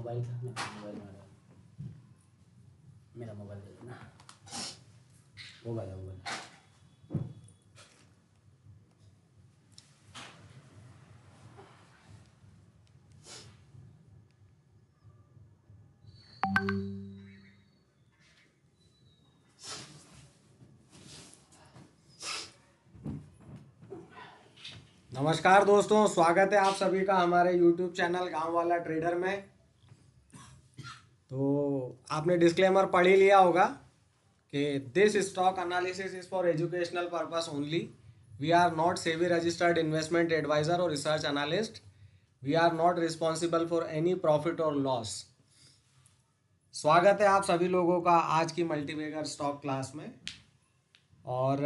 Mobile था, mobile मारा, मेरा मोबाइल दे देना, वो वाला मोबाइल। नमस्कार दोस्तों, स्वागत है आप सभी का हमारे YouTube चैनल गांव वाला ट्रेडर में। तो आपने डिस्क्लेमर पढ़ ही लिया होगा कि this stock analysis is for educational purpose only. We are not SEBI registered investment adviser or research analyst. We are not responsible for any profit or loss. स्वागत है आप सभी लोगों का आज की मल्टीबैगर स्टॉक क्लास में। और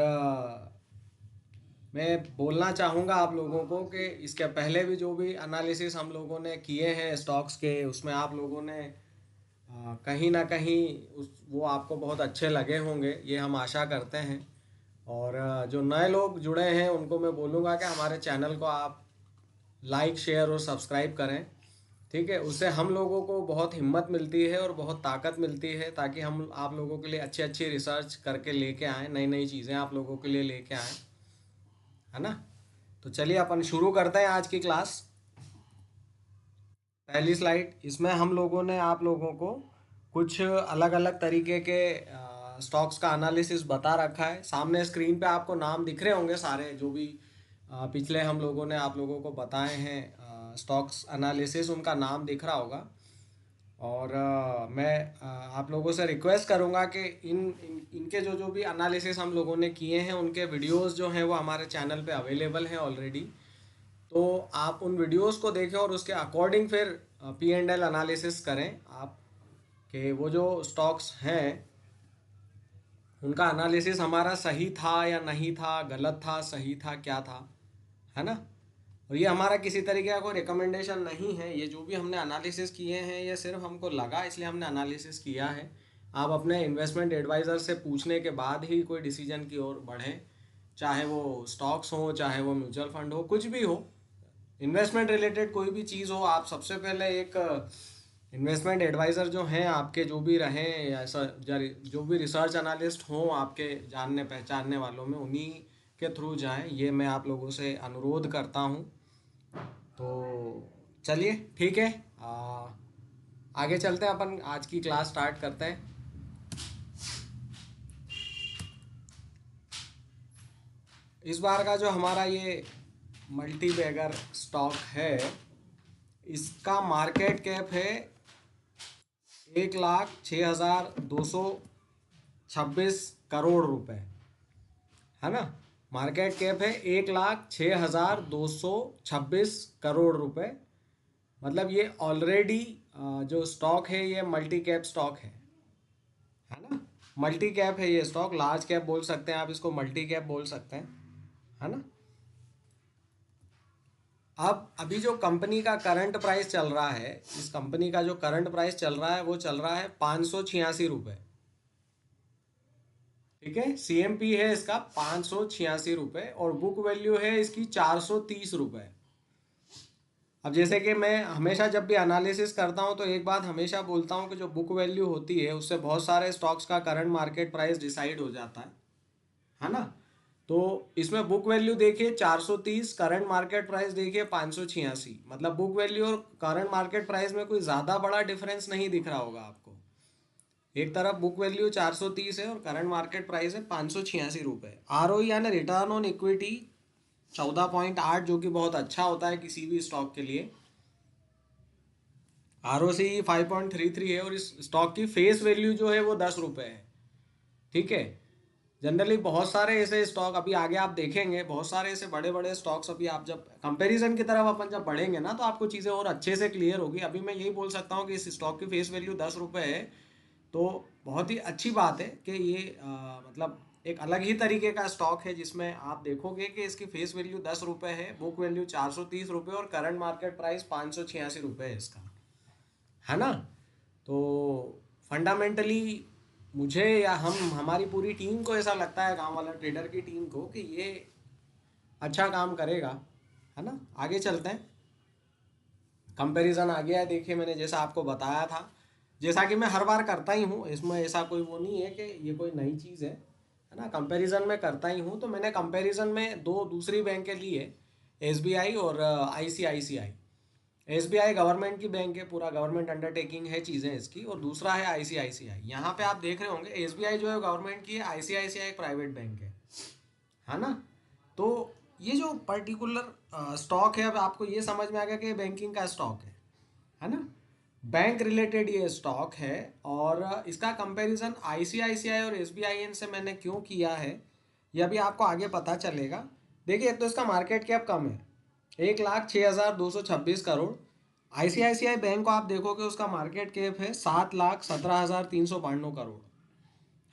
मैं बोलना चाहूँगा आप लोगों को कि इसके पहले भी जो भी एनालिसिस हम लोगों ने किए हैं स्टॉक्स के, उसमें आप लोगों ने कहीं ना कहीं वो आपको बहुत अच्छे लगे होंगे, ये हम आशा करते हैं। और जो नए लोग जुड़े हैं उनको मैं बोलूँगा कि हमारे चैनल को आप लाइक, शेयर और सब्सक्राइब करें, ठीक है। उससे हम लोगों को बहुत हिम्मत मिलती है और बहुत ताकत मिलती है, ताकि हम आप लोगों के लिए अच्छी अच्छी रिसर्च करके लेके आएँ, नई नई चीज़ें आप लोगों के लिए लेके आएँ, है ना। तो चलिए अपन शुरू करते हैं आज की क्लास। पहली स्लाइड, इसमें हम लोगों ने आप लोगों को कुछ अलग अलग तरीके के स्टॉक्स का एनालिसिस बता रखा है। सामने स्क्रीन पे आपको नाम दिख रहे होंगे सारे, जो भी पिछले हम लोगों ने आप लोगों को बताए हैं स्टॉक्स एनालिसिस, उनका नाम दिख रहा होगा। और मैं आप लोगों से रिक्वेस्ट करूंगा कि इनके जो भी एनालिसिस हम लोगों ने किए हैं, उनके वीडियोस जो हैं वो हमारे चैनल पे अवेलेबल हैं ऑलरेडी। तो आप उन वीडियोस को देखें और उसके अकॉर्डिंग फिर P&L एनालिसिस करें आप, कि वो जो स्टॉक्स हैं उनका एनालिसिस हमारा सही था या नहीं था, गलत था, सही था, क्या था, है ना। और ये हमारा किसी तरीके का कोई रिकमेंडेशन नहीं है, ये जो भी हमने एनालिसिस किए हैं ये सिर्फ हमको लगा इसलिए हमने एनालिसिस किया है। आप अपने इन्वेस्टमेंट एडवाइज़र से पूछने के बाद ही कोई डिसीजन की ओर बढ़ें, चाहे वो स्टॉक्स हो, चाहे वो म्यूचुअल फंड हो, कुछ भी हो, इन्वेस्टमेंट रिलेटेड कोई भी चीज़ हो। आप सबसे पहले एक इन्वेस्टमेंट एडवाइज़र जो हैं आपके, जो भी रहें, या जो भी रिसर्च एनालिस्ट हों आपके जानने पहचानने वालों में, उन्हीं के थ्रू जाएं, ये मैं आप लोगों से अनुरोध करता हूं। तो चलिए ठीक है, आगे चलते हैं, अपन आज की क्लास स्टार्ट करते हैं। इस बार का जो हमारा ये मल्टीबैगर स्टॉक है, इसका मार्केट कैप है 1,06,226 करोड़ रुपए, है ना। मार्केट कैप है 1,06,226 करोड़ रुपए। मतलब ये ऑलरेडी जो स्टॉक है ये मल्टी कैप स्टॉक है ना। मल्टी कैप है ये स्टॉक, लार्ज कैप बोल सकते हैं आप इसको, मल्टी कैप बोल सकते हैं, है ना। अब अभी जो कंपनी का करंट प्राइस चल रहा है, इस कंपनी का जो करंट प्राइस चल रहा है वो चल रहा है 586 रुपये, ठीक है। CMP है इसका 586 रुपये और बुक वैल्यू है इसकी 430 रुपये। अब जैसे कि मैं हमेशा जब भी एनालिसिस करता हूं तो एक बात हमेशा बोलता हूं कि जो बुक वैल्यू होती है उससे बहुत सारे स्टॉक्स का करंट मार्केट प्राइस डिसाइड हो जाता है ना। तो इसमें बुक वैल्यू देखिए 430, करंट मार्केट प्राइस देखिए 586। मतलब बुक वैल्यू और करंट मार्केट प्राइस में कोई ज़्यादा बड़ा डिफरेंस नहीं दिख रहा होगा आपको। एक तरफ बुक वैल्यू 430 है और करंट मार्केट प्राइस है 586 रुपये। ROE यानी रिटर्न ऑन इक्विटी 14.8, जो कि बहुत अच्छा होता है किसी भी स्टॉक के लिए। ROC 5.33 है और इस स्टॉक की फेस वैल्यू जो है वो 10 रुपये है, ठीक है। जनरली बहुत सारे ऐसे स्टॉक अभी आगे आप देखेंगे, बहुत सारे ऐसे बड़े बड़े स्टॉक्स, अभी आप जब कंपैरिजन की तरफ अपन जब बढ़ेंगे ना तो आपको चीज़ें और अच्छे से क्लियर होगी। अभी मैं यही बोल सकता हूँ कि इस स्टॉक की फेस वैल्यू 10 रुपये है, तो बहुत ही अच्छी बात है कि ये मतलब एक अलग ही तरीके का स्टॉक है जिसमें आप देखोगे कि इसकी फेस वैल्यू 10 रुपये है, बुक वैल्यू 430 रुपये और करंट मार्केट प्राइस 586 रुपये है इसका, है ना। तो फंडामेंटली मुझे या हमारी पूरी टीम को ऐसा लगता है, गांव वाला ट्रेडर की टीम को, कि ये अच्छा काम करेगा, है ना। आगे चलते हैं। कंपैरिजन आ गया है, देखिए मैंने जैसा आपको बताया था, जैसा कि मैं हर बार करता ही हूँ, इसमें ऐसा कोई वो नहीं है कि ये कोई नई चीज़ है ना। कंपैरिजन में करता ही हूँ, तो मैंने कंपैरिजन में दो दूसरी बैंक के लिए, एसबीआई और आईसीआईसीआई। एसबीआई गवर्नमेंट की बैंक है, पूरा गवर्नमेंट अंडरटेकिंग है चीज़ें इसकी, और दूसरा है आईसीआईसीआई। यहाँ पे आप देख रहे होंगे एसबीआई जो है गवर्नमेंट की है, आईसीआईसीआई एक प्राइवेट बैंक है ना। तो ये जो पर्टिकुलर स्टॉक है, अब आपको ये समझ में आ गया कि ये बैंकिंग का स्टॉक है ना। बैंक रिलेटेड ये स्टॉक है, और इसका कंपैरिजन आईसीआईसीआई और एसबीआईएन से मैंने क्यों किया है, ये अभी आपको आगे पता चलेगा। देखिए, एक तो इसका मार्केट कैप कम है, 1,06,226 करोड़। आईसीआईसीआई बैंक को आप देखोगे उसका मार्केट कैप है 7,17,392 करोड़,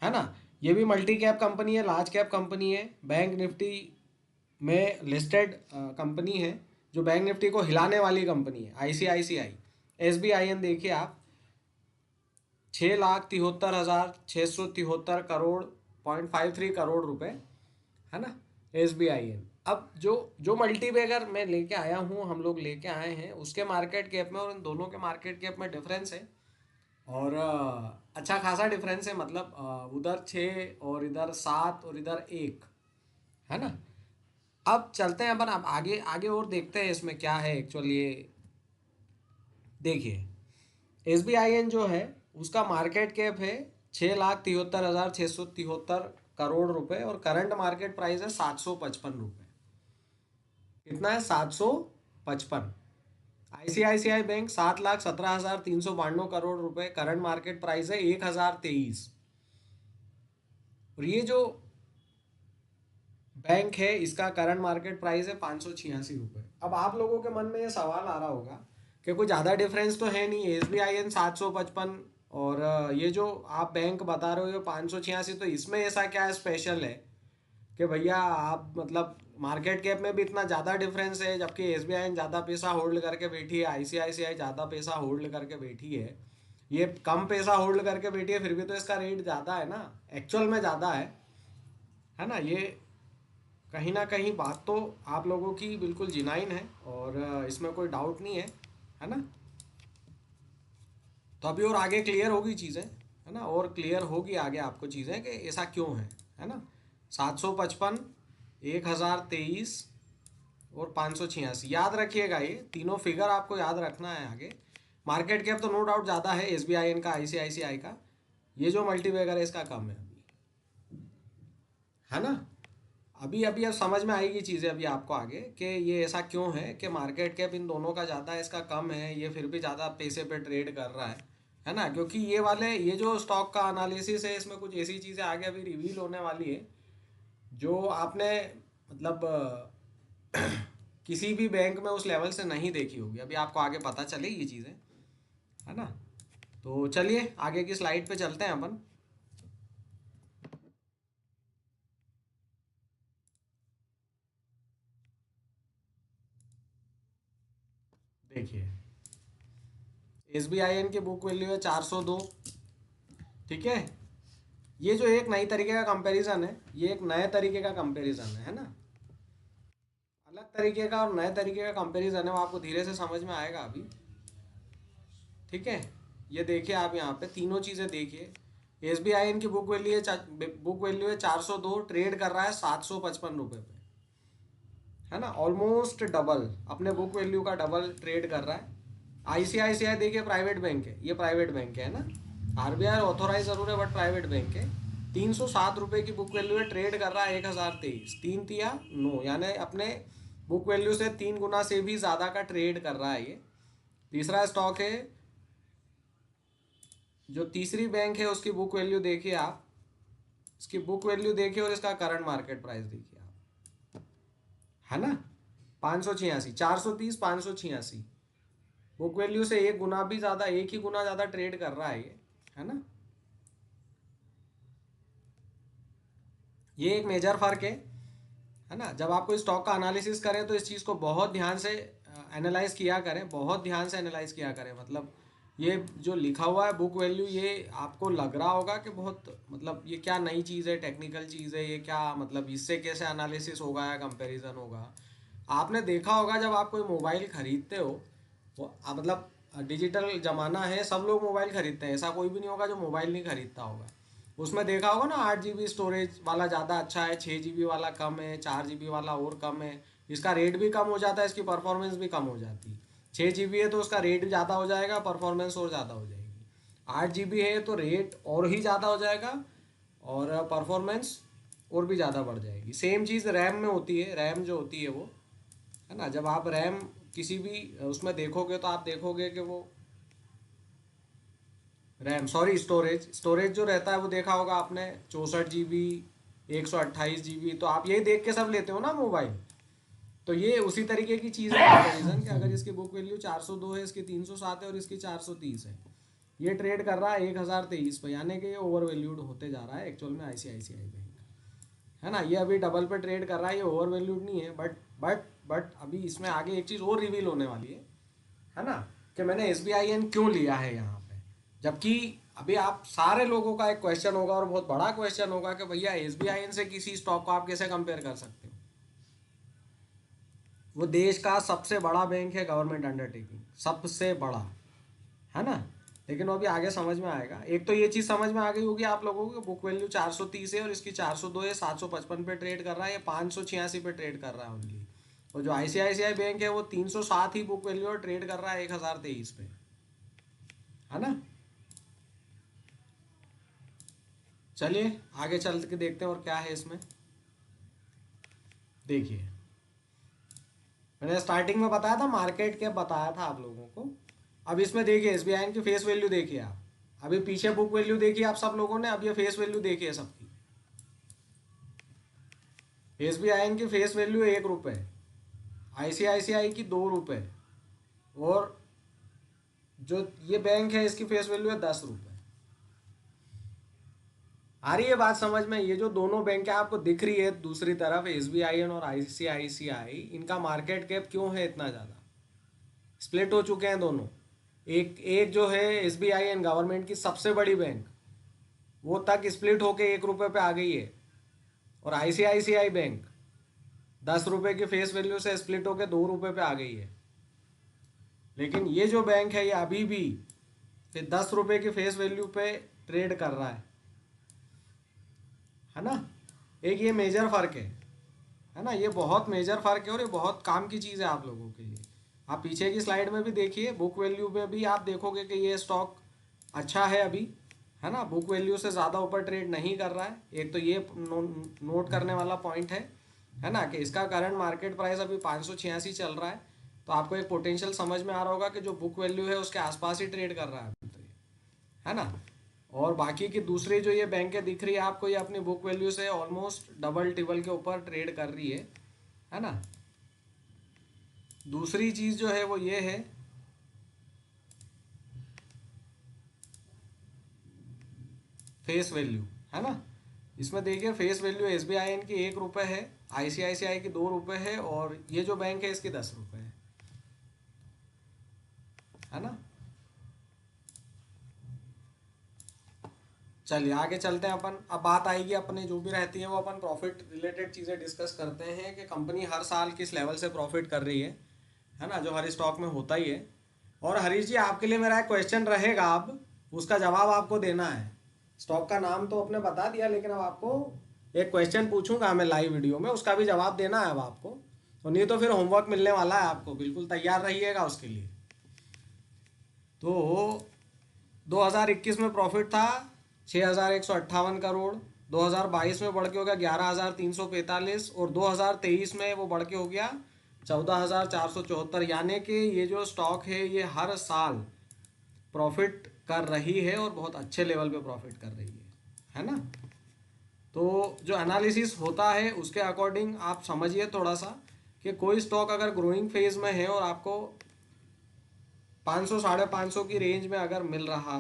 है ना। ये भी मल्टी कैप कंपनी है, लार्ज कैप कंपनी है, बैंक निफ्टी में लिस्टेड कंपनी है, जो बैंक निफ्टी को हिलाने वाली कंपनी है आईसीआईसीआई। एसबीआईएन देखिए आप, 6,73,673 करोड़ 0.53 करोड़ रुपए, है ना। एसबीआईएन, अब जो जो मल्टीबैगर मैं लेके आया हूँ, हम लोग लेके आए हैं, उसके मार्केट कैप में और इन दोनों के मार्केट कैप में डिफरेंस है, और अच्छा खासा डिफरेंस है, मतलब उधर 6 और इधर 7 और इधर 1, है ना। अब चलते हैं अपन, अब आगे आगे और देखते हैं इसमें क्या है एक्चुअली ये। देखिए, एसबीआईएन जो है उसका मार्केट कैप है 6,73,673 करोड़ रुपए, और करंट मार्केट प्राइस है 755 रुपये। कितना है? 755। आईसीआईसीआई बैंक 7,17,392 करोड़ रुपए, करंट मार्केट प्राइस है 1,023। और ये जो बैंक है इसका करंट मार्केट प्राइस है 586 रुपये। अब आप लोगों के मन में ये सवाल आ रहा होगा कि कोई ज़्यादा डिफरेंस तो है नहीं, एस बी आई एन 755 और ये जो आप बैंक बता रहे हो 586, तो इसमें ऐसा क्या स्पेशल है कि भैया आप मतलब मार्केट कैप में भी इतना ज़्यादा डिफरेंस है, जबकि एस बी आई एन ज़्यादा पैसा होल्ड करके बैठी है, आई सी आई सी आई ज़्यादा पैसा होल्ड करके बैठी है, ये कम पैसा होल्ड करके बैठी है, फिर भी तो इसका रेट ज़्यादा है ना, एक्चुअल में ज़्यादा है ना। ये कहीं ना कहीं बात तो आप लोगों की बिल्कुल जिनाइन है, और इसमें कोई डाउट नहीं है ना। तो अभी और आगे क्लियर होगी चीज़ें, है ना, और क्लियर होगी आगे आपको चीज़ें कि ऐसा क्यों है ना। 755, 1,023 और 586, याद रखिएगा, ये तीनों फिगर आपको याद रखना है आगे। मार्केट कैप तो नो डाउट ज़्यादा है एस बी आई एन का, आई सी आई सी आई का, ये जो मल्टीबैगर है इसका कम है अभी, है ना। अभी अभी अब समझ में आएगी चीज़ें अभी आपको आगे कि ये ऐसा क्यों है कि मार्केट कैप इन दोनों का ज़्यादा है, इसका कम है, ये फिर भी ज़्यादा पैसे पे ट्रेड कर रहा है ना। क्योंकि ये जो स्टॉक का एनालिसिस है, इसमें कुछ ऐसी चीज़ें आगे अभी रिवील होने वाली है जो आपने मतलब किसी भी बैंक में उस लेवल से नहीं देखी होगी, अभी आपको आगे पता चलेगी ये चीज़ें, है ना। तो चलिए आगे की स्लाइड पे चलते हैं अपन। देखिए, एस बी आई एन की बुक वैल्यू है 402, ठीक है। ये जो एक नई तरीके का कंपैरिजन है, ये एक नए तरीके का कंपैरिजन है ना। अलग तरीके का और नए तरीके का कंपैरिजन है, वो आपको धीरे से समझ में आएगा अभी, ठीक है। ये देखिए आप यहाँ पे तीनों चीज़ें देखिए। एस बी आई एन की बुक वैल्यू है 402, ट्रेड कर रहा है 755 रुपये पे, है ना, ऑलमोस्ट डबल, अपने बुक वैल्यू का डबल ट्रेड कर रहा है। आईसीआईसीआई देखिए प्राइवेट बैंक है, ये प्राइवेट बैंक है ना, आरबीआई ऑथोराइज जरूर है बट प्राइवेट बैंक है। 307 रुपये की बुक वैल्यू है, ट्रेड कर रहा है 1,023, 3 तिया 9, यानी अपने बुक वैल्यू से 3 गुना से भी ज़्यादा का ट्रेड कर रहा है ये। तीसरा स्टॉक है, जो तीसरी बैंक है उसकी बुक वैल्यू देखिए आप, इसकी बुक वैल्यू देखिए और इसका करंट मार्केट प्राइस देखिए आप, है ना। 586, 430, 586, बुक वैल्यू से 1 गुना भी ज़्यादा, 1 ही गुना ज़्यादा ट्रेड कर रहा है ये, है ना। ये एक मेजर फर्क है ना। जब आप कोई स्टॉक का एनालिसिस करें तो इस चीज़ को बहुत ध्यान से एनालाइज किया करें, बहुत ध्यान से एनालाइज किया करें। मतलब ये जो लिखा हुआ है बुक वैल्यू, ये आपको लग रहा होगा कि बहुत मतलब ये क्या नई चीज़ है, टेक्निकल चीज़ है, ये क्या मतलब इससे कैसे एनालिसिस होगा या कंपैरिजन होगा। आपने देखा होगा जब आप कोई मोबाइल खरीदते हो मतलब डिजिटल ज़माना है, सब लोग मोबाइल खरीदते हैं, ऐसा कोई भी नहीं होगा जो मोबाइल नहीं खरीदता होगा। उसमें देखा होगा ना, 8 GB स्टोरेज वाला ज़्यादा अच्छा है, 6 GB वाला कम है, 4 GB वाला और कम है। इसका रेट भी कम हो जाता है, इसकी परफॉर्मेंस भी कम हो जाती है। 6 GB है तो उसका रेट ज़्यादा हो जाएगा, परफॉर्मेंस और ज़्यादा हो जाएगी। 8 GB है तो रेट और ही ज़्यादा हो जाएगा और परफॉर्मेंस और भी ज़्यादा बढ़ जाएगी। सेम चीज़ रैम में होती है। रैम जो होती है वो, है ना, जब आप रैम किसी भी उसमें देखोगे तो आप देखोगे कि वो रैम, सॉरी, स्टोरेज, स्टोरेज जो रहता है वो देखा होगा आपने, 64 GB, 128 GB, तो आप यही देख के सब लेते हो ना मोबाइल। तो ये उसी तरीके की चीज़ है कंपेरिजन, कि अगर इसकी बुक वैल्यू 402 है, इसकी 307 है और इसकी 430 है, ये ट्रेड कर रहा है 1023 पे, यानी कि ये ओवर वैल्यूड होते जा रहा है एक्चुअल में आईसीआईसीआई बैंक, है ना। ये अभी डबल पे ट्रेड कर रहा है, ये ओवर वैल्यूड नहीं है। बट अभी इसमें आगे एक चीज़ और रिवील होने वाली है ना, कि मैंने एसबीआईएन क्यों लिया है यहाँ पे। जबकि अभी आप सारे लोगों का एक क्वेश्चन होगा और बहुत बड़ा क्वेश्चन होगा कि भैया एसबीआईएन से किसी स्टॉक को आप कैसे कंपेयर कर सकते हो। वो देश का सबसे बड़ा बैंक है, गवर्नमेंट अंडरटेकिंग, सबसे बड़ा, है ना। लेकिन वो अभी आगे समझ में आएगा। एक तो ये चीज़ समझ में आ गई होगी आप लोगों को, बुक वैल्यू 430 है और इसकी 402 है, 755 पे ट्रेड कर रहा है, ये 586 पे ट्रेड कर रहा है ओनली। और जो आईसीआईसीआई बैंक है वो 307 ही बुक वैल्यू और ट्रेड कर रहा है 1023 पे, है ना। चलिए आगे चल के देखते हैं और क्या है इसमें। देखिए, मैंने स्टार्टिंग में बताया था मार्केट कैप, बताया था आप लोगों को। अब इसमें देखिए एसबीआई की फेस वैल्यू देखिए आप, अभी पीछे बुक वैल्यू देखिए आप सब लोगों ने, अब ये फेस वैल्यू देखिए सबकी। एसबीआई की फेस वैल्यू 1 रुपये, आईसीआईसीआई की 2 रुपये, और जो ये बैंक है इसकी फेस वैल्यू है 10 रुपये। आ रही है बात समझ में। ये जो दोनों बैंक है आपको दिख रही है दूसरी तरफ, एसबीआई और आईसीआईसीआई, इनका मार्केट कैप क्यों है इतना ज़्यादा, स्प्लिट हो चुके हैं दोनों। एक एक जो है एसबीआई गवर्नमेंट की सबसे बड़ी बैंक, वो तक स्प्लिट होके 1 रुपये पे आ गई है। और आईसीआईसीआई बैंक 10 रुपये की फेस वैल्यू से स्प्लिट होके 2 रुपये पे आ गई है। लेकिन ये जो बैंक है ये अभी भी 10 रुपये की फेस वैल्यू पे ट्रेड कर रहा है ना। एक ये मेजर फर्क है ना, ये बहुत मेजर फर्क है और ये बहुत काम की चीज़ है आप लोगों के लिए। आप पीछे की स्लाइड में भी देखिए, बुक वैल्यू में भी आप देखोगे कि ये स्टॉक अच्छा है अभी, है ना, बुक वैल्यू से ज़्यादा ऊपर ट्रेड नहीं कर रहा है। एक तो ये नोट करने वाला पॉइंट है ना, कि इसका करंट मार्केट प्राइस अभी 586 चल रहा है। तो आपको एक पोटेंशियल समझ में आ रहा होगा कि जो बुक वैल्यू है उसके आसपास ही ट्रेड कर रहा है अभी तो ये, है ना। और बाकी की दूसरी जो ये बैंकें दिख रही है आपको, ये अपनी बुक वैल्यू से ऑलमोस्ट डबल टिबल के ऊपर ट्रेड कर रही है ना। दूसरी चीज़ जो है वो ये है, फेस वैल्यू, है ना। इसमें देखिए फेस वैल्यू एसबीआई की 1 रुपये है, आईसीआईसीआई की 2 रुपये है, और ये जो बैंक है इसकी 10 रुपये है ना। चलिए आगे चलते हैं अपन। अब बात आएगी अपने जो भी रहती है वो अपन प्रॉफिट रिलेटेड चीज़ें डिस्कस करते हैं कि कंपनी हर साल किस लेवल से प्रॉफिट कर रही है ना, जो हर स्टॉक में होता ही है। और हरीश जी आपके लिए मेरा एक क्वेश्चन रहेगा, अब उसका जवाब आपको देना है। स्टॉक का नाम तो आपने बता दिया, लेकिन अब आपको एक क्वेश्चन पूछूंगा मैं लाइव वीडियो में, उसका भी जवाब देना है अब आपको। तो नहीं तो फिर होमवर्क मिलने वाला है आपको, बिल्कुल तैयार रहिएगा उसके लिए। तो 2021 में प्रॉफिट था 6,158 करोड़, 2022 में बढ़ के हो गया 11,345, और 2023 में वो बढ़ के हो गया 14,474। यानी कि ये जो स्टॉक है ये हर साल प्रॉफिट कर रही है और बहुत अच्छे लेवल पे प्रॉफिट कर रही है ना। तो जो एनालिसिस होता है उसके अकॉर्डिंग आप समझिए थोड़ा सा, कि कोई स्टॉक अगर ग्रोइंग फेज में है और आपको 500 550 की रेंज में अगर मिल रहा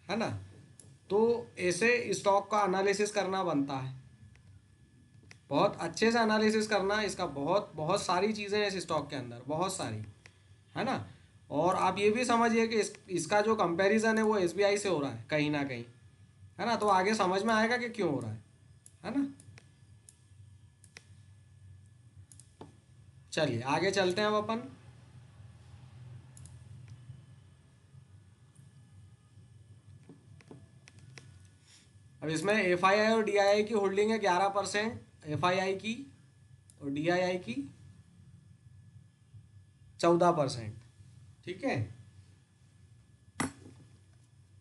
है ना, तो ऐसे स्टॉक का एनालिसिस करना बनता है, बहुत अच्छे से एनालिसिस करना इसका। बहुत बहुत सारी चीज़ें हैं इस स्टॉक के अंदर, बहुत सारी, है ना। और आप ये भी समझिए कि इसका जो कंपैरिजन है वो एसबीआई से हो रहा है कहीं ना कहीं, है ना। तो आगे समझ में आएगा कि क्यों हो रहा है ना। चलिए आगे चलते हैं अब अपन। अब इसमें FII और DII की होल्डिंग है 11%, FII की और DII की 14%। ठीक है,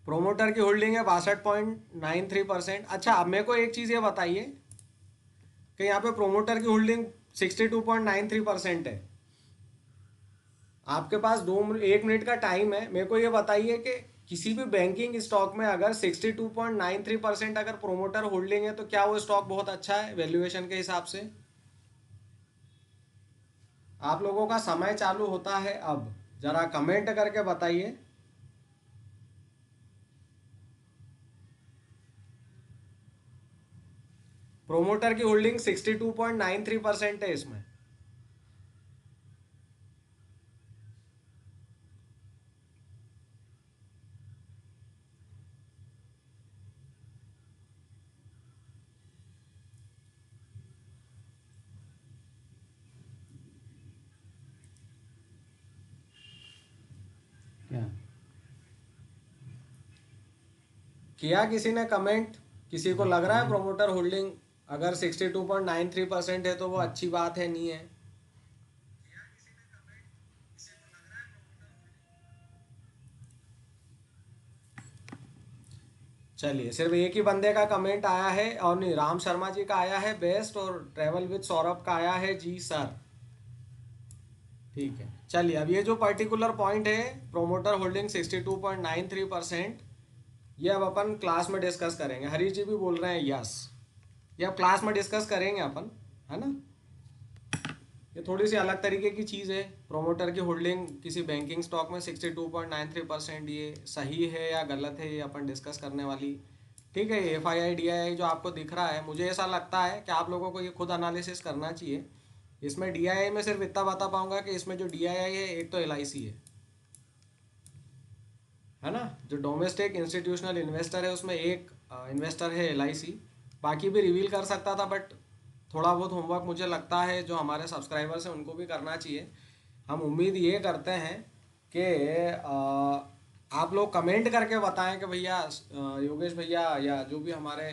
प्रोमोटर की होल्डिंग है 62.93%। अच्छा, अब मेरे को एक चीज़ ये बताइए कि यहाँ पे प्रोमोटर की होल्डिंग 62.93% है, आपके पास 1 मिनट का टाइम है, मेरे को ये बताइए कि किसी भी बैंकिंग स्टॉक में अगर 62.93% अगर प्रोमोटर होल्डिंग है तो क्या वो स्टॉक बहुत अच्छा है वैल्यूएशन के हिसाब से? आप लोगों का समय चालू होता है अब, जरा कमेंट करके बताइए। प्रोमोटर की होल्डिंग 62.93% है इसमें। क्या किया किसी ने कमेंट? किसी को लग रहा है प्रोमोटर होल्डिंग अगर 62.93% है तो वो अच्छी बात है, नहीं है? चलिए, सिर्फ एक ही बंदे का कमेंट आया है, और नहीं, राम शर्मा जी का आया है बेस्ट, और ट्रेवल विद सौरभ का आया है जी सर। ठीक है, चलिए, अब ये जो पर्टिकुलर पॉइंट है प्रोमोटर होल्डिंग 62.93%, ये अब अपन क्लास में डिस्कस करेंगे। हरीश जी भी बोल रहे हैं यस, ये अब क्लास में डिस्कस करेंगे अपन, है ना। ये थोड़ी सी अलग तरीके की चीज़ है। प्रोमोटर की होल्डिंग किसी बैंकिंग स्टॉक में 62.93%, ये सही है या गलत है, ये अपन डिस्कस करने वाली। ठीक है, FII DII जो आपको दिख रहा है, मुझे ऐसा लगता है कि आप लोगों को ये खुद एनालिसिस करना चाहिए। इसमें DII में सिर्फ इतना बता पाऊंगा कि इसमें जो DII है एक तो LIC है ना, जो डोमेस्टिक इंस्टीट्यूशनल इन्वेस्टर है उसमें एक इन्वेस्टर है LIC। बाकी भी रिवील कर सकता था, बट थोड़ा बहुत होमवर्क मुझे लगता है जो हमारे सब्सक्राइबर्स हैं उनको भी करना चाहिए। हम उम्मीद ये करते हैं कि आप लोग कमेंट करके बताएं कि भैया, योगेश भैया या जो भी हमारे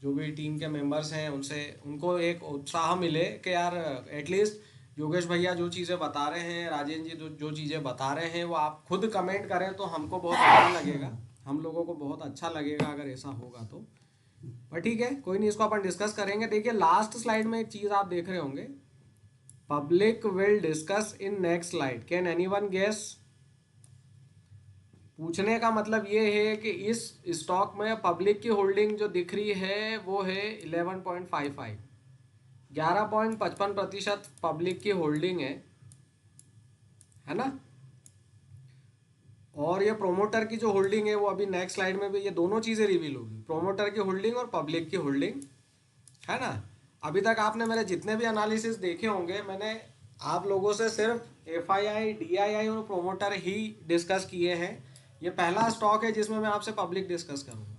जो भी टीम के मेंबर्स हैं उनसे उनको एक उत्साह मिले कि यार एटलीस्ट योगेश भैया जो चीज़ें बता रहे हैं, राजेंद्र जी जो जो चीज़ें बता रहे हैं वो आप खुद कमेंट करें तो हमको बहुत अच्छा लगेगा, हम लोगों को बहुत अच्छा लगेगा अगर ऐसा होगा तो। पर ठीक है, कोई नहीं, इसको अपन डिस्कस करेंगे। देखिए, लास्ट स्लाइड में एक चीज़ आप देख रहे होंगे, public will discuss in next slide, can anyone guess? पूछने का मतलब ये है कि इस स्टॉक में पब्लिक की होल्डिंग जो दिख रही है वो है 11.55, 11.55% पब्लिक की होल्डिंग है ना। और ये प्रोमोटर की जो होल्डिंग है वो अभी नेक्स्ट स्लाइड में भी ये दोनों चीज़ें रिवील होगी, प्रोमोटर की होल्डिंग और पब्लिक की होल्डिंग, है ना। अभी तक आपने मेरे जितने भी एनालिसिस देखे होंगे, मैंने आप लोगों से सिर्फ FII DII और प्रोमोटर ही डिस्कस किए हैं। ये पहला स्टॉक है जिसमें मैं आपसे पब्लिक डिस्कस करूंगा।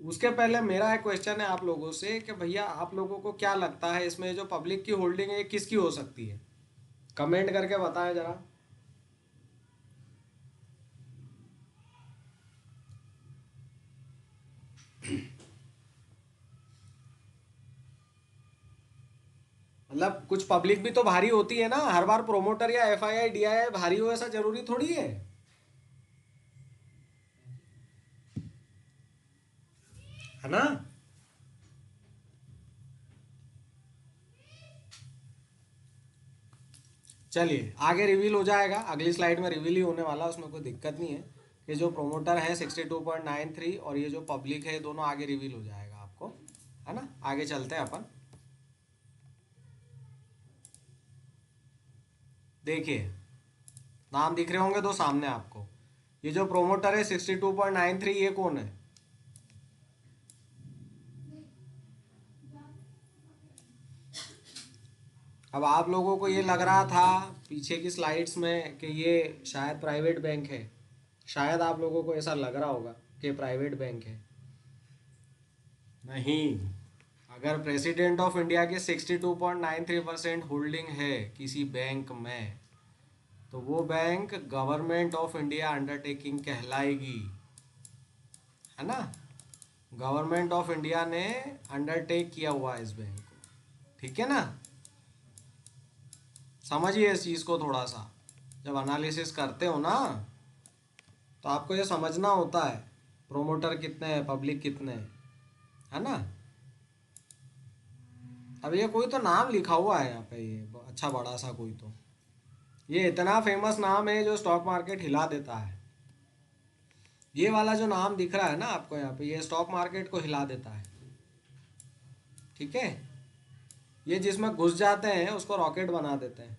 उसके पहले मेरा एक क्वेश्चन है आप लोगों से कि भैया आप लोगों को क्या लगता है इसमें जो पब्लिक की होल्डिंग है ये किसकी हो सकती है? कमेंट करके बताएं जरा। मतलब कुछ पब्लिक भी तो भारी होती है ना, हर बार प्रोमोटर या FII DII भारी हो ऐसा जरूरी थोड़ी है है ना। चलिए, आगे रिवील हो जाएगा, अगली स्लाइड में रिवील ही होने वाला, उसमें कोई दिक्कत नहीं है। ये जो प्रोमोटर है 62.93 और ये जो पब्लिक है दोनों आगे रिवील हो जाएगा आपको, है ना। आगे चलते हैं अपन। देखिए, नाम दिख रहे होंगे दो सामने आपको, ये जो प्रोमोटर है 62.93 ये कौन है? अब आप लोगों को ये लग रहा था पीछे की स्लाइड्स में कि ये शायद प्राइवेट बैंक है, शायद आप लोगों को ऐसा लग रहा होगा कि प्राइवेट बैंक है। नहीं, अगर प्रेसिडेंट ऑफ इंडिया की 62.93% होल्डिंग है किसी बैंक में तो वो bank government of India undertaking कहलाएगी, है ना। गवर्नमेंट ऑफ इंडिया ने अंडरटेक किया हुआ है इस बैंक को, ठीक है ना। समझिए इस चीज़ को थोड़ा सा, जब एनालिसिस करते हो ना तो आपको ये समझना होता है प्रोमोटर कितने हैं, पब्लिक कितने हैं, है ना। अब ये कोई तो नाम लिखा हुआ है यहाँ पे, ये अच्छा बड़ा सा कोई तो, ये इतना फेमस नाम है जो स्टॉक मार्केट हिला देता है। ये वाला जो नाम दिख रहा है ना आपको यहाँ पे, ये स्टॉक मार्केट को हिला देता है, ठीक है। ये जिसमें घुस जाते हैं उसको रॉकेट बना देते हैं,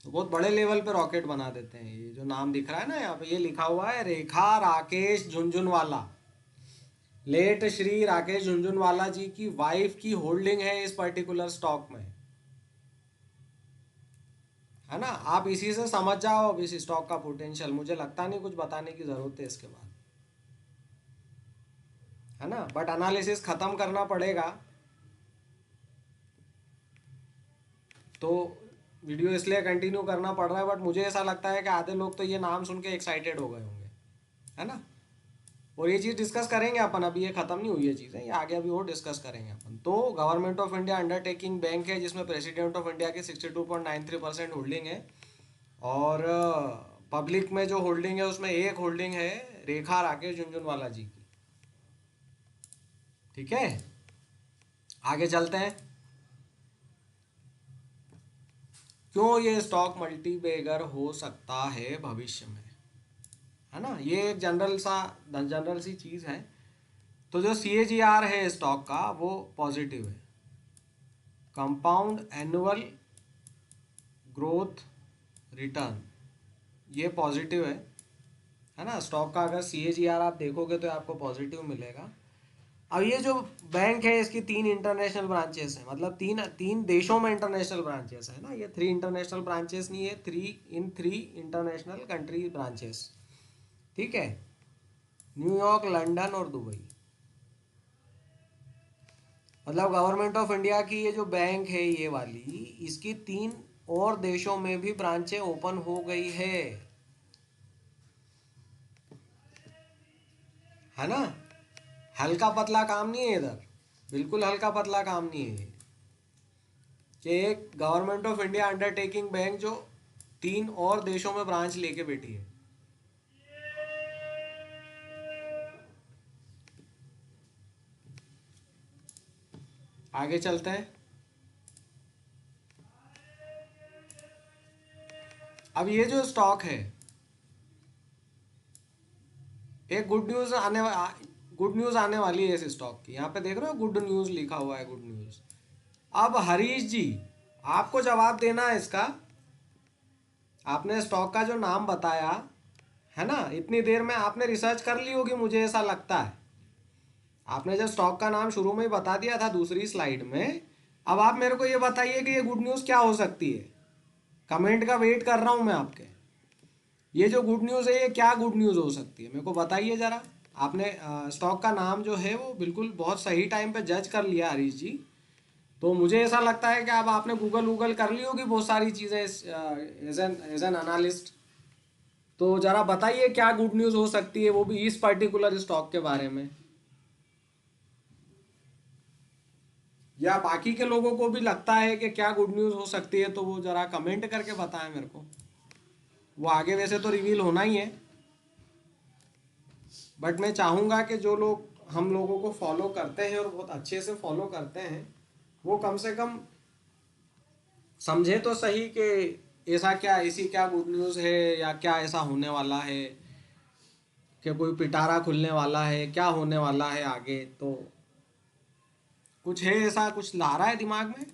तो बहुत बड़े लेवल पे रॉकेट बना देते हैं। ये जो नाम दिख रहा है ना यहाँ पे, ये लिखा हुआ है रेखा राकेश झुनझुनवाला। लेट श्री राकेश झुनझुनवाला जी की वाइफ की होल्डिंग है इस पर्टिकुलर स्टॉक में, है ना। आप इसी से समझ जाओ अब इस स्टॉक का पोटेंशियल। मुझे लगता नहीं कुछ बताने की जरूरत है इसके बाद, है ना। बट एनालिसिस खत्म करना पड़ेगा, तो वीडियो इसलिए कंटिन्यू करना पड़ रहा है। बट मुझे ऐसा लगता है कि आधे लोग तो ये नाम सुन के एक्साइटेड हो गए होंगे, है ना। और ये चीज़ डिस्कस करेंगे अपन, अभी ये खत्म नहीं हुई है चीज़ें, ये आगे अभी और डिस्कस करेंगे अपन। तो government of India undertaking bank है जिसमें प्रेसिडेंट ऑफ इंडिया की 62.93% होल्डिंग है, और पब्लिक में जो होल्डिंग है उसमें एक होल्डिंग है रेखा राकेश झुनझुनवाला जी की, ठीक है। आगे चलते हैं। क्यों ये स्टॉक मल्टी बैगर हो सकता है भविष्य में, है ना। ये एक जनरल सी चीज़ है। तो जो CAGR है स्टॉक का वो पॉजिटिव है, कंपाउंड एनुअल ग्रोथ रिटर्न, ये पॉजिटिव है ना। स्टॉक का अगर CAGR आप देखोगे तो आपको पॉजिटिव मिलेगा। अब ये जो बैंक है इसकी 3 इंटरनेशनल ब्रांचेस हैं, मतलब तीन तीन देशों में इंटरनेशनल ब्रांचेस है ना। ये 3 इंटरनेशनल ब्रांचेस नहीं है, 3 इंटरनेशनल कंट्री ब्रांचेस, ठीक है। न्यूयॉर्क, लंदन और दुबई। मतलब गवर्नमेंट ऑफ इंडिया की ये जो बैंक है ये वाली, इसकी 3 और देशों में भी ब्रांचें ओपन हो गई है ना। हल्का पतला काम नहीं है इधर, बिल्कुल हल्का पतला काम नहीं है ये, कि एक government of India undertaking bank जो 3 और देशों में ब्रांच लेके बैठी है। आगे चलते हैं। अब ये जो स्टॉक है, एक गुड न्यूज आने वाली है इस स्टॉक की। यहाँ पे देख रहे हो गुड न्यूज लिखा हुआ है, गुड न्यूज। अब हरीश जी आपको जवाब देना है इसका। आपने स्टॉक का जो नाम बताया है ना, इतनी देर में आपने रिसर्च कर ली होगी, मुझे ऐसा लगता है। आपने जब स्टॉक का नाम शुरू में ही बता दिया था दूसरी स्लाइड में, अब आप मेरे को ये बताइए कि ये गुड न्यूज़ क्या हो सकती है। कमेंट का वेट कर रहा हूँ मैं आपके। ये जो गुड न्यूज़ है ये क्या गुड न्यूज़ हो सकती है, मेरे को बताइए ज़रा। आपने स्टॉक का नाम जो है वो बिल्कुल बहुत सही टाइम पे जज कर लिया हरीश जी। तो मुझे ऐसा लगता है कि अब आपने गूगल कर ली होगी बहुत सारी चीज़ें एज एन एनालिस्ट। तो ज़रा बताइए क्या गुड न्यूज़ हो सकती है, वो भी इस पर्टिकुलर स्टॉक के बारे में। या बाकी के लोगों को भी लगता है कि क्या गुड न्यूज़ हो सकती है, तो वो ज़रा कमेंट करके बताएं मेरे को। वो आगे वैसे तो रिवील होना ही है, बट मैं चाहूँगा कि जो लोग हम लोगों को फॉलो करते हैं और बहुत अच्छे से फॉलो करते हैं, वो कम से कम समझे तो सही कि ऐसी क्या गुड न्यूज़ है, या क्या ऐसा होने वाला है कि कोई पिटारा खुलने वाला है, क्या होने वाला है आगे। तो कुछ है ऐसा, कुछ ला रहा है दिमाग में।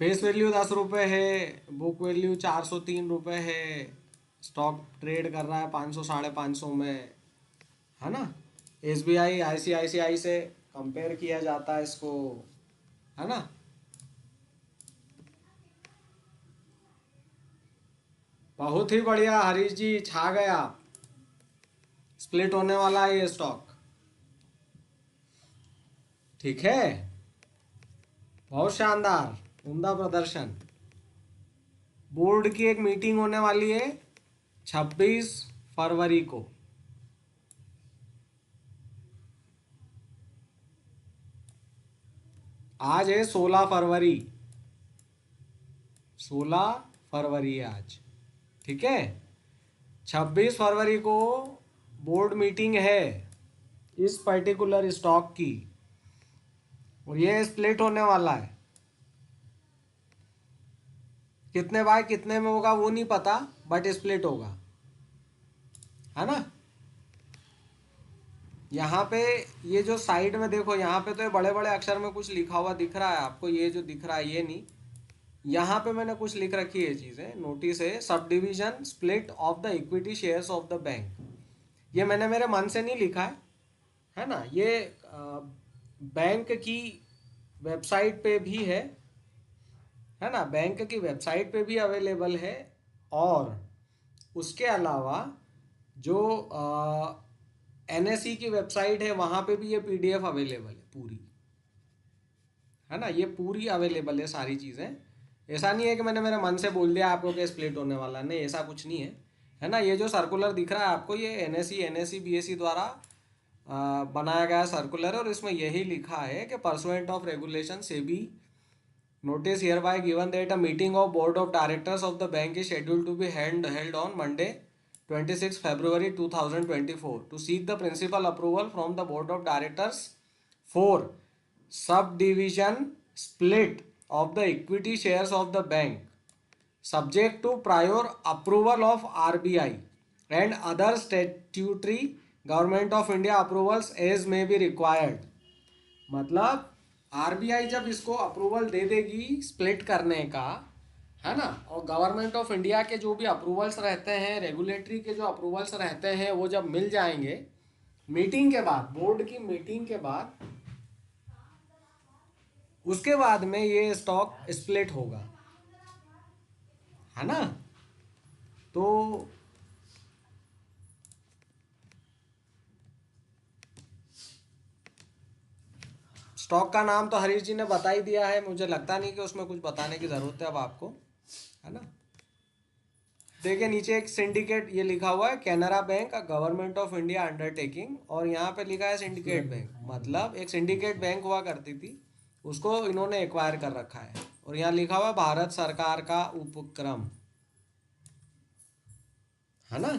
फेस वैल्यू 10 रुपये है, बुक वैल्यू 403 रुपये है, स्टॉक ट्रेड कर रहा है 500 550 में, है ना। SBI ICICI से कंपेयर किया जाता है इसको, है ना। बहुत ही बढ़िया हरीश जी, छा गए आप। स्प्लिट होने वाला है ये स्टॉक, ठीक है। बहुत शानदार, उम्दा प्रदर्शन। बोर्ड की एक मीटिंग होने वाली है 26 फरवरी को। आज है 16 फरवरी, 16 फरवरी है आज, ठीक है। 26 फरवरी को बोर्ड मीटिंग है इस पर्टिकुलर स्टॉक की, और ये स्प्लिट होने वाला है। कितने बाय कितने में होगा वो नहीं पता, बट स्प्लिट होगा, है ना। यहाँ पे ये जो साइड में देखो, यहाँ पे तो ये बड़े बड़े अक्षर में कुछ लिखा हुआ दिख रहा है आपको, ये जो दिख रहा है ये नहीं, यहाँ पे मैंने कुछ लिख रखी है चीज़ें, नोटिस है sub division split of the equity shares of the bank. ये मैंने मेरे मन से नहीं लिखा है ना। ये बैंक की वेबसाइट पे भी है ना, बैंक की वेबसाइट पे भी अवेलेबल है, और उसके अलावा जो एनएसई की वेबसाइट है वहाँ पे भी ये पीडीएफ अवेलेबल है पूरी, है ना। ये पूरी अवेलेबल है सारी चीज़ें। ऐसा नहीं है कि मैंने मेरे मन से बोल दिया आपको कि स्प्लिट होने वाला, नहीं ऐसा कुछ नहीं है ना। ये जो सर्कुलर दिख रहा है आपको, ये एनएसई बीएसई द्वारा बनाया गया सर्कुलर है, और इसमें यही लिखा है कि pursuant of regulation SEBI notice here by given that a meeting of board of directors of the bank is scheduled to be held on Monday 26 February 2024 to seek the principal approval from the board of directors for subdivision split of the equity shares of the bank subject to prior approval of RBI and other statutory government of India approvals as may be required। मतलब RBI जब इसको approval दे देगी split करने का, है ना, और government of India के जो भी अप्रूवल्स रहते हैं, रेगुलेटरी के जो अप्रूवल्स रहते हैं, वो जब मिल जाएंगे मीटिंग के बाद, बोर्ड की मीटिंग के बाद, उसके बाद में ये स्टॉक स्प्लिट होगा, है ना। तो स्टॉक का नाम तो हरीश जी ने बता ही दिया है, मुझे लगता नहीं कि उसमें कुछ बताने की ज़रूरत है अब आपको, है ना। देखिए नीचे एक सिंडिकेट ये लिखा हुआ है, Canara bank government of India undertaking, और यहाँ पे लिखा है सिंडिकेट बैंक, मतलब एक सिंडिकेट बैंक हुआ करती थी, उसको इन्होंने एक्वायर कर रखा है, और यहाँ लिखा हुआ भारत सरकार का उपक्रम, है ना।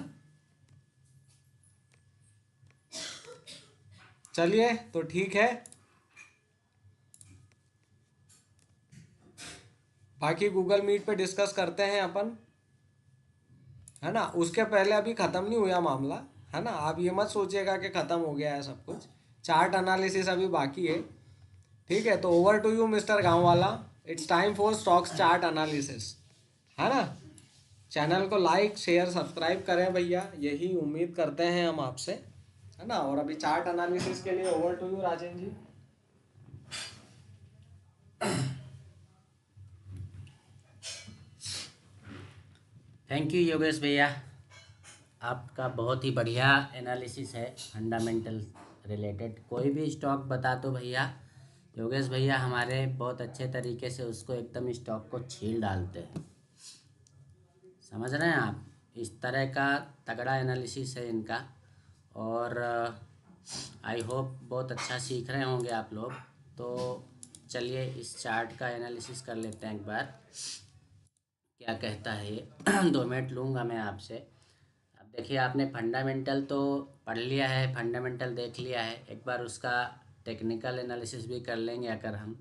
चलिए तो ठीक है, बाकी गूगल मीट पे डिस्कस करते हैं अपन, है ना। उसके पहले अभी ख़त्म नहीं हुआ मामला, है ना। आप ये मत सोचिएगा कि ख़त्म हो गया है सब कुछ, चार्ट एनालिसिस अभी बाकी है, ठीक है। तो ओवर टू यू मिस्टर गाँव वाला, it's time for stocks chart analysis, है ना। चैनल को लाइक शेयर सब्सक्राइब करें भैया, यही उम्मीद करते हैं हम आपसे, है ना। और अभी चार्ट एनालिसिस के लिए over to you Rajendra ji. Thank you Yogesh भैया, आपका बहुत ही बढ़िया एनालिसिस है फंडामेंटल रिलेटेड। कोई भी स्टॉक बता दो भैया, योगेश भैया हमारे बहुत अच्छे तरीके से उसको एकदम स्टॉक को छील डालते हैं, समझ रहे हैं आप। इस तरह का तगड़ा एनालिसिस है इनका, और आई होप बहुत अच्छा सीख रहे होंगे आप लोग। तो चलिए इस चार्ट का एनालिसिस कर लेते हैं एक बार, क्या कहता है ये। 2 मिनट लूँगा मैं आपसे। अब देखिए, आपने फंडामेंटल तो पढ़ लिया है, फंडामेंटल देख लिया है, एक बार उसका टेक्निकल एनालिसिस भी कर लेंगे अगर हम,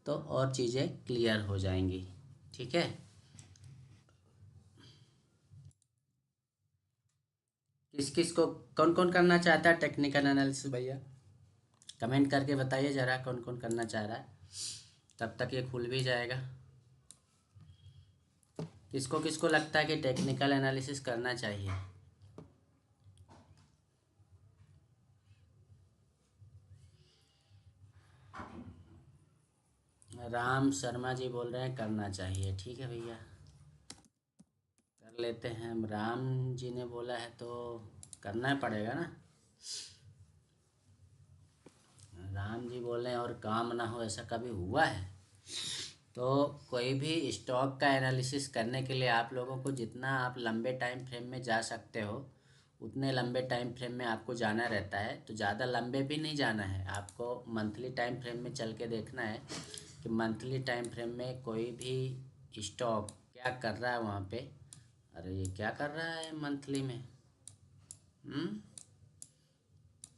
तो और चीज़ें क्लियर हो जाएंगी, ठीक है। किस किस को, कौन कौन करना चाहता है टेक्निकल एनालिसिस भैया, कमेंट करके बताइए ज़रा कौन कौन करना चाह रहा है, तब तक ये खुल भी जाएगा। किसको किसको लगता है कि टेक्निकल एनालिसिस करना चाहिए। राम शर्मा जी बोल रहे हैं करना चाहिए, ठीक है भैया कर लेते हैं। राम जी ने बोला है तो करना ही पड़ेगा ना, राम जी बोले और काम ना हो, ऐसा कभी हुआ है? तो कोई भी स्टॉक का एनालिसिस करने के लिए आप लोगों को जितना आप लंबे टाइम फ्रेम में जा सकते हो उतने लंबे टाइम फ्रेम में आपको जाना रहता है। तो ज़्यादा लंबे भी नहीं जाना है, आपको मंथली टाइम फ्रेम में चल के देखना है कि मंथली टाइम फ्रेम में कोई भी स्टॉक क्या कर रहा है वहाँ पे। अरे ये क्या कर रहा है मंथली में? हम्म,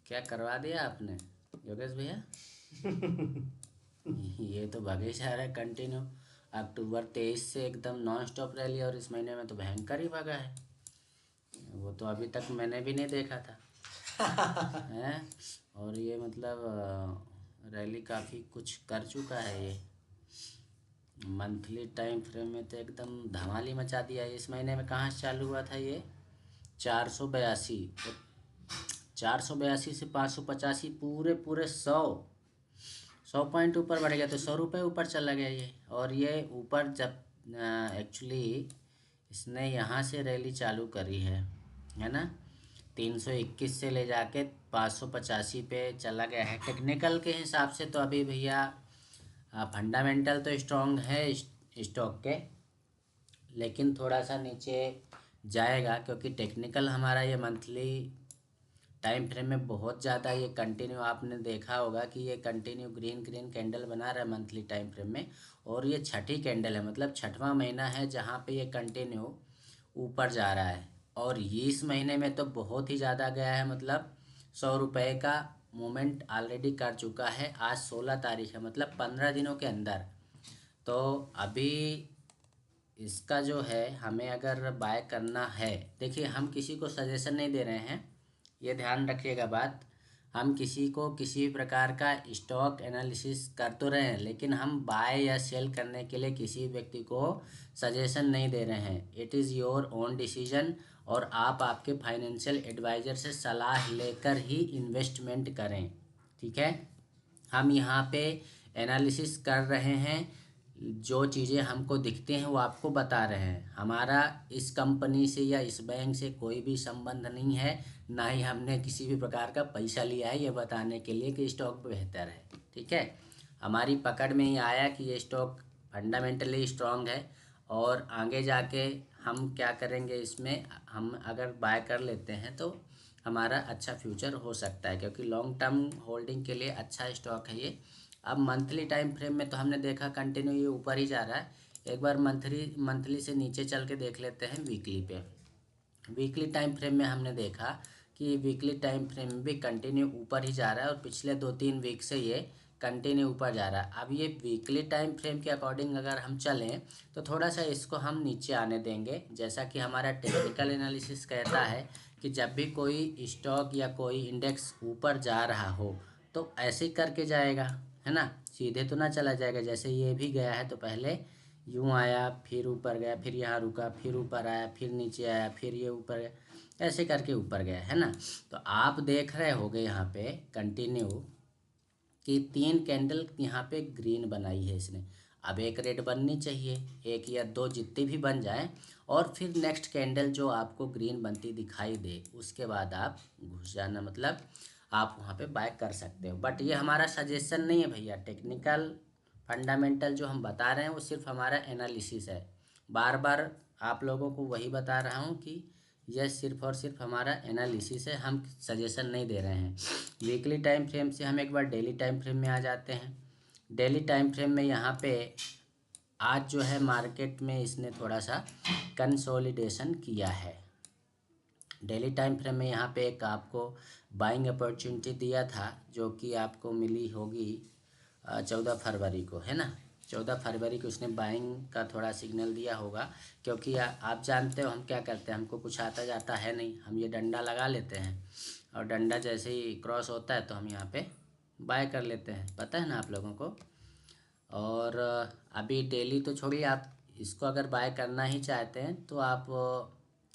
क्या करवा दिया आपने योगेश भैया? ये तो भागे जा रहा है कंटिन्यू। अक्टूबर 23 से एकदम नॉन स्टॉप रैली, और इस महीने में तो भयंकर ही भागा है। वो तो अभी तक मैंने भी नहीं देखा था हैं। और ये मतलब रैली काफ़ी कुछ कर चुका है ये। मंथली टाइम फ्रेम में तो एकदम धमाल ही मचा दिया है। इस महीने में कहाँ से चालू हुआ था ये? 482, तो 482 से 585, पूरे पूरे 100 पॉइंट ऊपर बढ़ गया। तो 100 रुपये ऊपर चला गया ये। और ये ऊपर जब एक्चुअली इसने यहाँ से रैली चालू करी है ना, 321 से ले जाके 585 पे चला गया है। टेक्निकल के हिसाब से तो अभी भैया फंडामेंटल तो स्ट्रॉन्ग है स्टॉक के, लेकिन थोड़ा सा नीचे जाएगा क्योंकि टेक्निकल हमारा ये मंथली टाइम फ्रेम में बहुत ज़्यादा ये कंटिन्यू, आपने देखा होगा कि ये कंटिन्यू ग्रीन ग्रीन कैंडल बना रहा है मंथली टाइम फ्रेम में। और ये छठी कैंडल है, मतलब छठवां महीना है जहाँ पे ये कंटिन्यू ऊपर जा रहा है। और ये इस महीने में तो बहुत ही ज़्यादा गया है, मतलब 100 रुपये का मूवमेंट ऑलरेडी कर चुका है। आज 16 तारीख है, मतलब 15 दिनों के अंदर। तो अभी इसका जो है हमें अगर बाय करना है, देखिए हम किसी को सजेशन नहीं दे रहे हैं, ये ध्यान रखिएगा बात। हम किसी को किसी भी प्रकार का स्टॉक एनालिसिस कर तो रहे हैं, लेकिन हम बाय या सेल करने के लिए किसी व्यक्ति को सजेशन नहीं दे रहे हैं। It is your own decision, और आप आपके फाइनेंशियल एडवाइज़र से सलाह लेकर ही इन्वेस्टमेंट करें, ठीक है। हम यहाँ पे एनालिसिस कर रहे हैं, जो चीज़ें हमको दिखते हैं वो आपको बता रहे हैं। हमारा इस कंपनी से या इस बैंक से कोई भी संबंध नहीं है, ना ही हमने किसी भी प्रकार का पैसा लिया है ये बताने के लिए कि स्टॉक बेहतर है, ठीक है। हमारी पकड़ में ही आया कि ये स्टॉक फंडामेंटली स्ट्रांग है, और आगे जाके हम क्या करेंगे, इसमें हम अगर बाय कर लेते हैं तो हमारा अच्छा फ्यूचर हो सकता है, क्योंकि लॉन्ग टर्म होल्डिंग के लिए अच्छा स्टॉक है ये। अब मंथली टाइम फ्रेम में तो हमने देखा कंटिन्यू ये ऊपर ही जा रहा है। एक बार मंथली से नीचे चल के देख लेते हैं वीकली पे। वीकली टाइम फ्रेम में हमने देखा कि वीकली टाइम फ्रेम में भी कंटिन्यू ऊपर ही जा रहा है, और पिछले 2-3 वीक से ये कंटिन्यू ऊपर जा रहा है। अब ये वीकली टाइम फ्रेम के अकॉर्डिंग अगर हम चलें तो थोड़ा सा इसको हम नीचे आने देंगे, जैसा कि हमारा टेक्निकल एनालिसिस कहता है कि जब भी कोई स्टॉक या कोई इंडेक्स ऊपर जा रहा हो तो ऐसे ही करके जाएगा, है ना, सीधे तो ना चला जाएगा। जैसे ये भी गया है तो पहले यूँ आया, फिर ऊपर गया, फिर यहाँ रुका, फिर ऊपर आया, फिर नीचे आया, फिर ये ऊपर गया, ऐसे करके ऊपर गया, है ना। तो आप देख रहे होगे यहाँ पे कंटिन्यू कि 3 कैंडल यहाँ पे ग्रीन बनाई है इसने। अब एक रेड बननी चाहिए, एक या दो जितनी भी बन जाए, और फिर नेक्स्ट कैंडल जो आपको ग्रीन बनती दिखाई दे उसके बाद आप घुस जाना, मतलब आप वहाँ पे बाय कर सकते हो। बट ये हमारा सजेशन नहीं है भैया, टेक्निकल फंडामेंटल जो हम बता रहे हैं वो सिर्फ हमारा एनालिसिस है। बार बार आप लोगों को वही बता रहा हूँ कि यह सिर्फ और सिर्फ हमारा एनालिसिस है, हम सजेशन नहीं दे रहे हैं। वीकली टाइम फ्रेम से हम एक बार डेली टाइम फ्रेम में आ जाते हैं। डेली टाइम फ्रेम में यहाँ पे आज जो है मार्केट में इसने थोड़ा सा कंसोलिडेशन किया है। डेली टाइम फ्रेम में यहाँ पे एक आपको बाइंग अपॉर्चुनिटी दिया था, जो कि आपको मिली होगी 14 फरवरी को, है ना। 14 फरवरी को उसने बाइंग का थोड़ा सिग्नल दिया होगा, क्योंकि आप जानते हो हम क्या करते हैं, हमको कुछ आता जाता है नहीं, हम ये डंडा लगा लेते हैं, और डंडा जैसे ही क्रॉस होता है तो हम यहाँ पे बाय कर लेते हैं, पता है ना आप लोगों को। और अभी डेली तो छोड़िए, आप इसको अगर बाय करना ही चाहते हैं तो आप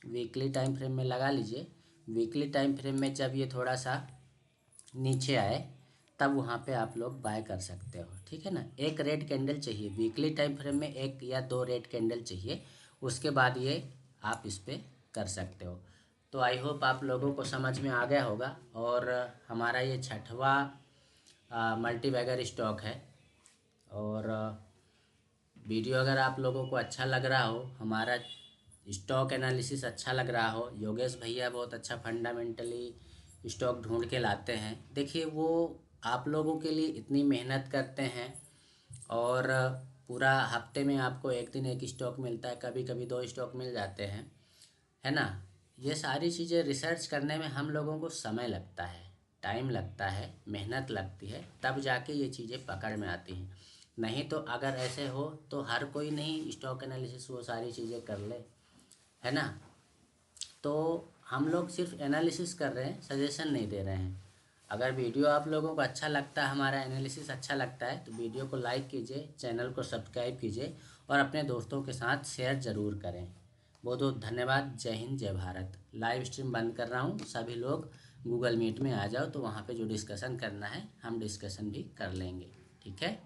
वीकली टाइम फ्रेम में लगा लीजिए। वीकली टाइम फ्रेम में जब ये थोड़ा सा नीचे आए तब वहाँ पे आप लोग बाय कर सकते हो, ठीक है ना। एक रेड कैंडल चाहिए वीकली टाइम फ्रेम में, एक या दो रेड कैंडल चाहिए, उसके बाद ये आप इस पर कर सकते हो। तो आई होप आप लोगों को समझ में आ गया होगा। और हमारा ये छठवां मल्टी बैगर स्टॉक है, और वीडियो अगर आप लोगों को अच्छा लग रहा हो, हमारा स्टॉक एनालिसिस अच्छा लग रहा हो, योगेश भैया बहुत अच्छा फंडामेंटली स्टॉक ढूंढ के लाते हैं। देखिए वो आप लोगों के लिए इतनी मेहनत करते हैं और पूरा हफ्ते में आपको एक दिन एक स्टॉक मिलता है, कभी कभी 2 स्टॉक मिल जाते हैं, है ना। ये सारी चीज़ें रिसर्च करने में हम लोगों को समय लगता है, टाइम लगता है, मेहनत लगती है, तब जाके ये चीज़ें पकड़ में आती हैं। नहीं तो अगर ऐसे हो तो हर कोई नहीं स्टॉक एनालिसिस वो सारी चीज़ें कर ले, है ना। तो हम लोग सिर्फ एनालिसिस कर रहे हैं, सजेशन नहीं दे रहे हैं। अगर वीडियो आप लोगों को अच्छा लगता है, हमारा एनालिसिस अच्छा लगता है, तो वीडियो को लाइक कीजिए, चैनल को सब्सक्राइब कीजिए और अपने दोस्तों के साथ शेयर ज़रूर करें। बहुत बहुत धन्यवाद। जय हिंद, जय भारत। लाइव स्ट्रीम बंद कर रहा हूँ, सभी लोग गूगल मीट में आ जाओ, तो वहाँ पे जो डिस्कशन करना है हम डिस्कशन भी कर लेंगे, ठीक है।